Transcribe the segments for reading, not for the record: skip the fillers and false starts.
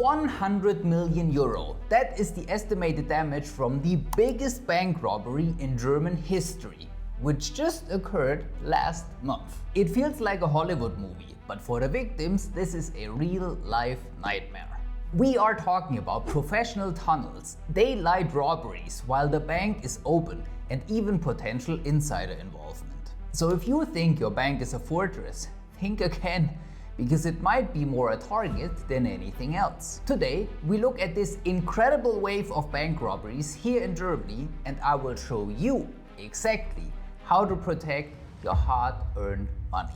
100 million euro. That is the estimated damage from the biggest bank robbery in German history, which just occurred last month. It feels like a Hollywood movie, but for the victims, this is a real-life nightmare. We are talking about professional tunnels, daylight robberies while the bank is open, and even potential insider involvement. So if you think your bank is a fortress, think again, because it might be more a target than anything else. Today, we look at this incredible wave of bank robberies here in Germany, and I will show you exactly how to protect your hard-earned money.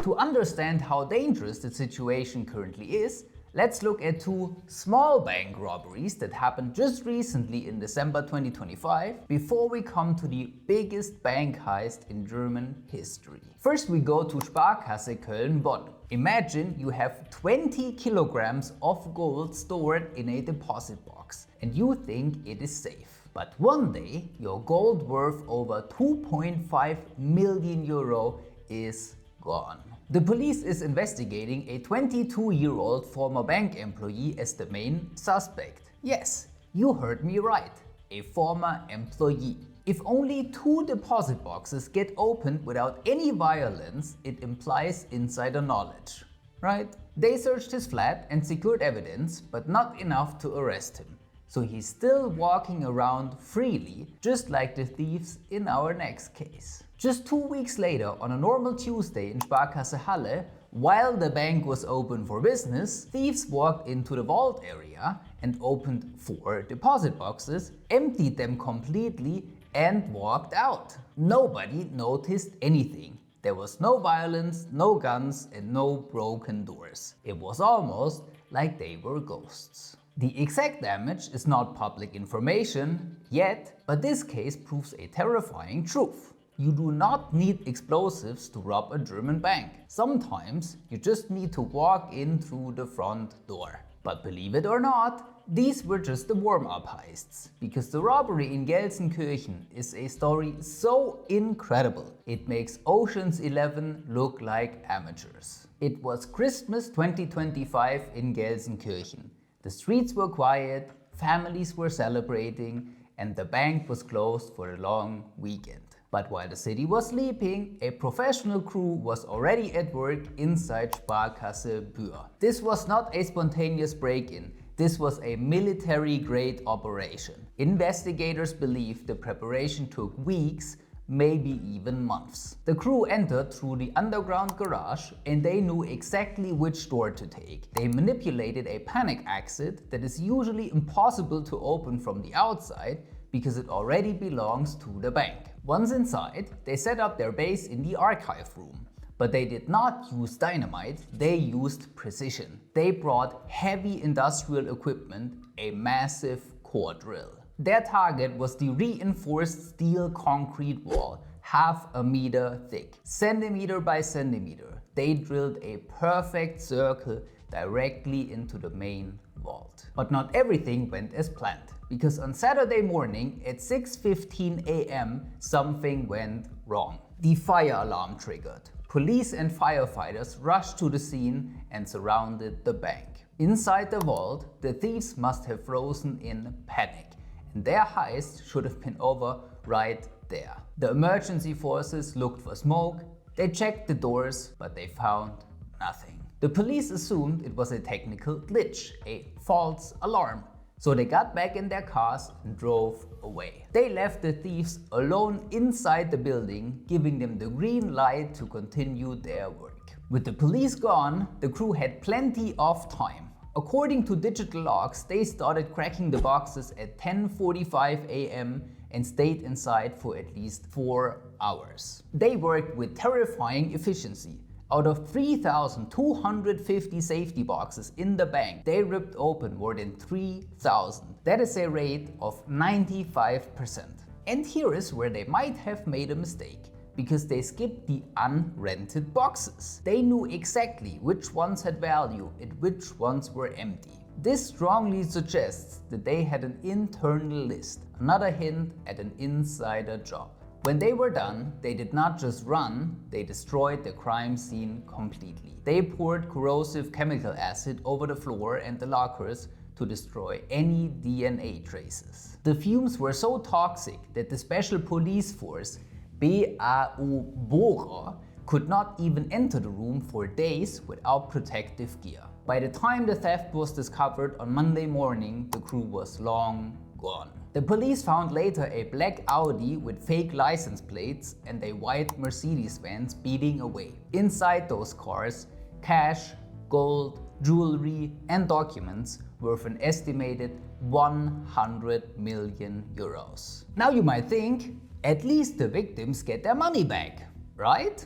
To understand how dangerous the situation currently is, let's look at two small bank robberies that happened just recently in December 2025 before we come to the biggest bank heist in German history. First, we go to Sparkasse Köln-Bonn. Imagine you have 20 kilograms of gold stored in a deposit box and you think it is safe. But one day, your gold worth over 2.5 million euro is gone. The police is investigating a 22-year-old former bank employee as the main suspect. Yes, you heard me right, a former employee. If only 2 deposit boxes get opened without any violence, it implies insider knowledge, right? They searched his flat and secured evidence, but not enough to arrest him. So he's still walking around freely, just like the thieves in our next case. Just 2 weeks later, on a normal Tuesday in Sparkasse Halle, while the bank was open for business, thieves walked into the vault area and opened 4 deposit boxes, emptied them completely and walked out. Nobody noticed anything. There was no violence, no guns and no broken doors. It was almost like they were ghosts. The exact damage is not public information yet, but this case proves a terrifying truth. You do not need explosives to rob a German bank. Sometimes you just need to walk in through the front door. But believe it or not, these were just the warm-up heists, because the robbery in Gelsenkirchen is a story so incredible. It makes Ocean's 11 look like amateurs. It was Christmas 2025 in Gelsenkirchen. The streets were quiet, families were celebrating, and the bank was closed for a long weekend. But while the city was sleeping, a professional crew was already at work inside Sparkasse Bühr. This was not a spontaneous break-in. This was a military-grade operation. Investigators believe the preparation took weeks, maybe even months. The crew entered through the underground garage and they knew exactly which door to take. They manipulated a panic exit that is usually impossible to open from the outside because it already belongs to the bank. Once inside, they set up their base in the archive room. But they did not use dynamite, they used precision. They brought heavy industrial equipment, a massive core drill. Their target was the reinforced steel concrete wall, half a meter thick, centimeter by centimeter. They drilled a perfect circle directly into the main vault. But not everything went as planned, because on Saturday morning at 6:15 a.m. something went wrong. The fire alarm triggered. Police and firefighters rushed to the scene and surrounded the bank. Inside the vault, the thieves must have frozen in panic. And their heist should have been over right there. The emergency forces looked for smoke, they checked the doors, but they found nothing. The police assumed it was a technical glitch, a false alarm. So they got back in their cars and drove away. They left the thieves alone inside the building, giving them the green light to continue their work. With the police gone, the crew had plenty of time. According to digital logs, they started cracking the boxes at 10:45 a.m. and stayed inside for at least 4 hours. They worked with terrifying efficiency. Out of 3,250 safety boxes in the bank, they ripped open more than 3,000. That is a rate of 95%. And here is where they might have made a mistake, because they skipped the unrented boxes. They knew exactly which ones had value and which ones were empty. This strongly suggests that they had an internal list, another hint at an insider job. When they were done, they did not just run, they destroyed the crime scene completely. They poured corrosive chemical acid over the floor and the lockers to destroy any DNA traces. The fumes were so toxic that the special police force BAU Bora could not even enter the room for days without protective gear. By the time the theft was discovered on Monday morning, the crew was long gone. The police found later a black Audi with fake license plates and a white Mercedes van speeding away. Inside those cars, cash, gold, jewelry and documents worth an estimated 100 million euros. Now you might think, at least the victims get their money back, right?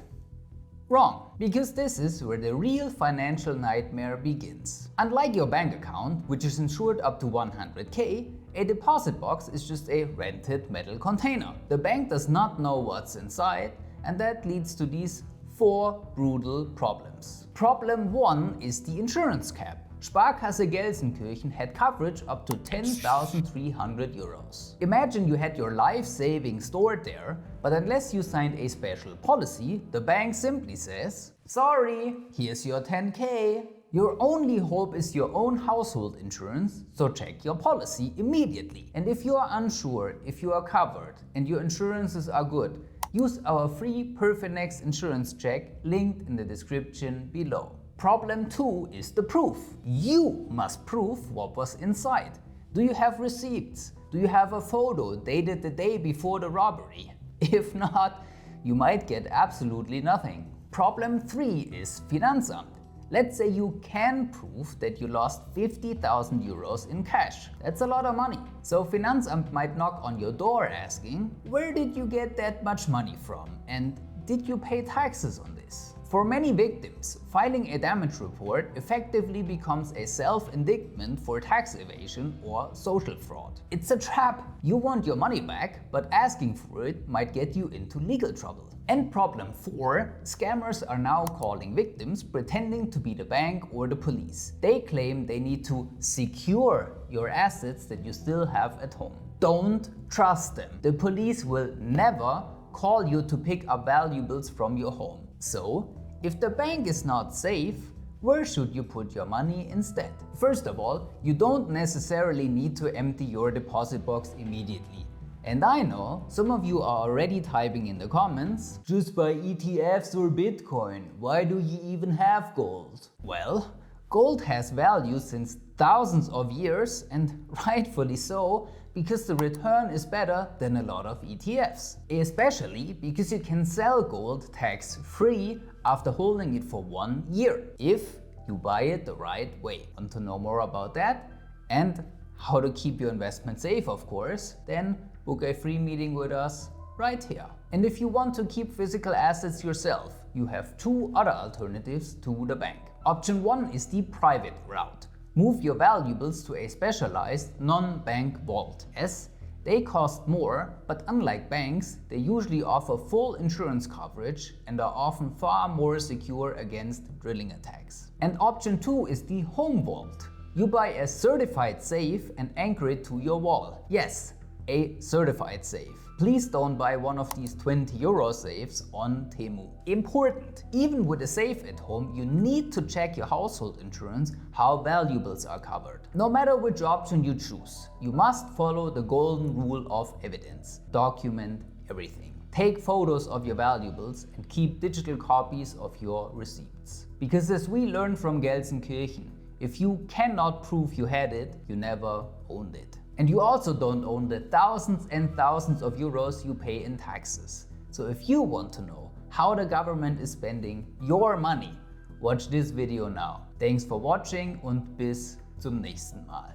Wrong, because this is where the real financial nightmare begins. Unlike your bank account, which is insured up to 100k, a deposit box is just a rented metal container. The bank does not know what's inside, and that leads to these 4 brutal problems. Problem 1 is the insurance cap. Sparkasse Gelsenkirchen had coverage up to 10,300 euros. Imagine you had your life savings stored there, but unless you signed a special policy, the bank simply says, sorry, here's your 10k. Your only hope is your own household insurance, so check your policy immediately. And if you are unsure if you are covered and your insurances are good, use our free PerFinEx insurance check linked in the description below. Problem 2 is the proof. You must prove what was inside. Do you have receipts? Do you have a photo dated the day before the robbery? If not, you might get absolutely nothing. Problem 3 is Finanzamt. Let's say you can prove that you lost 50,000 euros in cash. That's a lot of money. So Finanzamt might knock on your door asking, where did you get that much money from? And did you pay taxes on this? For many victims, filing a damage report effectively becomes a self-indictment for tax evasion or social fraud. It's a trap. You want your money back, but asking for it might get you into legal trouble. And problem 4, scammers are now calling victims pretending to be the bank or the police. They claim they need to secure your assets that you still have at home. Don't trust them. The police will never call you to pick up valuables from your home. So, if the bank is not safe, where should you put your money instead? First of all, you don't necessarily need to empty your deposit box immediately. And I know some of you are already typing in the comments, just buy ETFs or Bitcoin, why do you even have gold? Well, gold has value since thousands of years, and rightfully so, because the return is better than a lot of ETFs. Especially because you can sell gold tax-free after holding it for 1 year, if you buy it the right way. Want to know more about that and how to keep your investment safe, of course, then book a free meeting with us right here. And if you want to keep physical assets yourself, you have 2 other alternatives to the bank. Option 1 is the private route. Move your valuables to a specialized non-bank vault. Yes, they cost more, but unlike banks, they usually offer full insurance coverage and are often far more secure against drilling attacks. And option 2 is the home vault. You buy a certified safe and anchor it to your wall. Yes, a certified safe. Please don't buy one of these 20 euro safes on Temu. Important, even with a safe at home, you need to check your household insurance how valuables are covered. No matter which option you choose, you must follow the golden rule of evidence. Document everything. Take photos of your valuables and keep digital copies of your receipts. Because as we learned from Gelsenkirchen, if you cannot prove you had it, you never owned it. And you also don't own the thousands and thousands of euros you pay in taxes. So if you want to know how the government is spending your money, watch this video now. Thanks for watching und bis zum nächsten Mal.